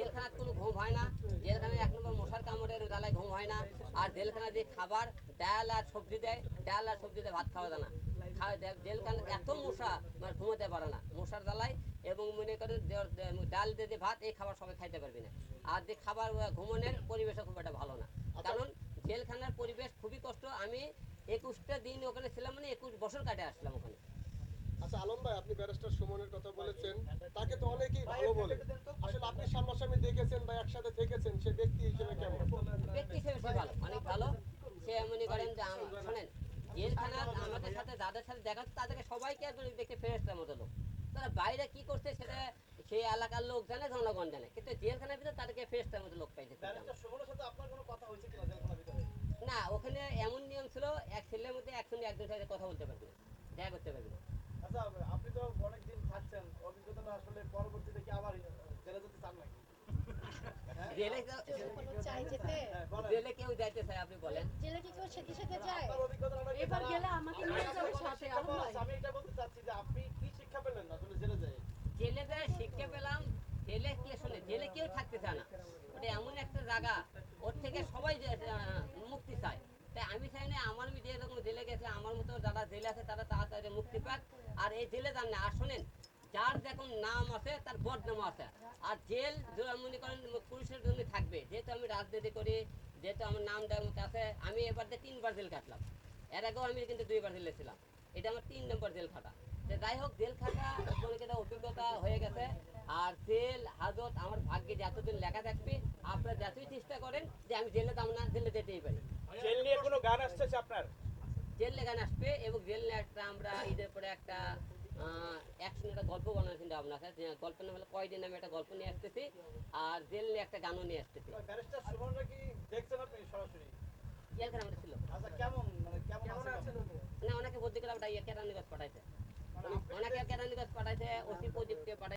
জেলখানার কোনো ঘুম হয় না, জেলখানায় 1 নম্বর মশার কামড়ের জ্বালায় ঘুম হয় না। আর জেলখানা যে খাবার ডাল আর সবজি দেয়, ডাল আর সবজিতে ভাত খাওয়া যায় না। জেলখানা এত মশা, মানে ঘুমোতে পারে না মশার জ্বালায়। এবং মনে করেন ডাল দিয়ে যে ভাত, এই খাবার সবাই খাইতে পারবে না। আর যে খাবার ঘুমনের পরিবেশও খুব একটা ভালো না, কারণ জেলখানার পরিবেশ খুবই কষ্ট। আমি 21টা দিন ওখানে ছিলাম, মানে 21 বছর কাটে আসলাম ওখানে। আচ্ছা আলম ভাই, আপনি ব্যারিস্টার সুমনের কথা বলেছেন, তাকে তো অনেকেই ভালো বলে। আসলে আপনি সামনাসামনি দেখেছেন বা একসাথে থেকেছেন, সে ব্যক্তি হিসেবে কেমন? ব্যক্তি হিসেবে সে ভালো, অনেক ভালো। সে মনে করেন যে শোনেন, জেলখানা আমাদের সাথে যাদের সাথে দেখা হচ্ছে তাদেরকে সবাইকে একজন দেখতে ফেরেস্তার মতো লোক। তারা বাইরে কি করছে সেটা সেই এলাকার লোক জানে, জনগণ জানে, কিন্তু জেলখানার ভিতরে তাদেরকে ফেরেস্তার মতো লোক পাইছে। না, ওখানে এমন নিয়ম ছিল, এক ছেলের মধ্যে একসঙ্গে একজন সাথে কথা বলতে পারবে না, দেখা করতে পারবে না। আচ্ছা, আপনি তো অনেকদিন থাকছেন, অভিজ্ঞতাটা আসলে পরবর্তীতে কি আবার জেলে যেতে চান নাকি? জেলে চাই যেতে, জেলে কেউ যাইতে চায়, আপনি বলেন? জেলে কি কেউ সাথে সাথে যায়? আপনার অভিজ্ঞতাটা নাকি এবার গেলে আমাকে নিয়ে যাবে সাথে, আলম ভাই। আমি এটা বলতে চাচ্ছি যে আপনি কি শিক্ষা পেলেন আসলে জেলে যায়? জেলে যায় শিক্ষা পেলাম, জেলে কে শোনে, জেলে কেউ থাকতে চায় না। ওটা এমন একটা জায়গা, ওর থেকে সবাই মুক্তি চায়। তাই আমি চাই না আমার যে যখন জেলে গেছে, আমার মতো যারা জেলে আছে তারা তাড়াতাড়ি মুক্তি পাক। আর এই জেলে যান না, আর শোনেন, যার যখন নাম আছে তার বদনাম আছে। আর জেল মনে করেন পুলিশের জন্য থাকবে, যেহেতু আমি রাজনীতি করি, যেহেতু আমার নাম আছে। আমি এবার 3বার জেল কাটলাম, এর আগেও আমি কিন্তু 2বার জেলে ছিলাম। এটা আমার 3 নম্বর জেল খাটা। যাই হোক, জেল খাটা একটা অভিজ্ঞতা হয়ে গেছে। আর জেল হাজত আমার ভাগ্যে যে এতদিন লেখা থাকবে। আপনারা যতই চেষ্টা করেন যে আমি জেলে যাবো না, জেলে যেতেই পারি। জেল নিয়ে কোনো গান আসছে আপনার? জেল লেগান আসবে, এবং জেল নিয়ে একটা আমরা ঈদের পরে একটা অ্যাকশন, একটা গল্প বানানোর চিন্তা ভাবনা আছে। গল্পের নাম হলো কয়দিন, আমি একটা গল্প নিয়ে আসতেছি। আর জেল নিয়ে একটা গানও নিয়ে আসতেছি। ব্যারিস্টার সুমনরা কি দেখছেন আপনি সরাসরি? জেলখানা আমাদের ছিল আচ্ছা, কেমন মানে কেমন আছেন? না, অনেকে বুদ্ধি করে কেরানীগঞ্জ পাঠাইছে, অনেকে কেরানীগঞ্জ পাঠাইছে, ওসি প্রদীপকে পাঠাইছে।